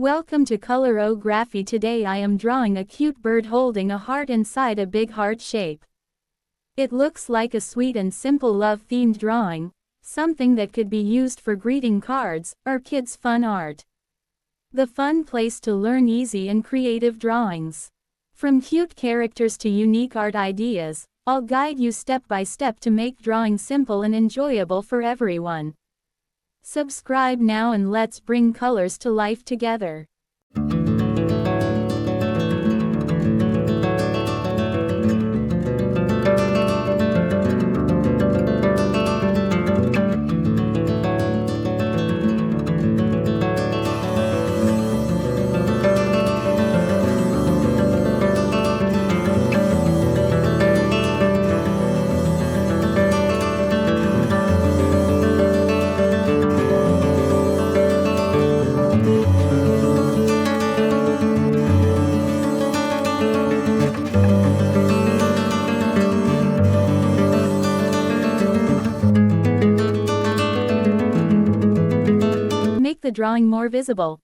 Welcome to Colorography. Today I am drawing a cute bird holding a heart inside a big heart shape. It looks like a sweet and simple love-themed drawing, something that could be used for greeting cards, or kids' fun art. The fun place to learn easy and creative drawings. From cute characters to unique art ideas, I'll guide you step by step to make drawing simple and enjoyable for everyone. Subscribe now and let's bring colors to life together. Make the drawing more visible.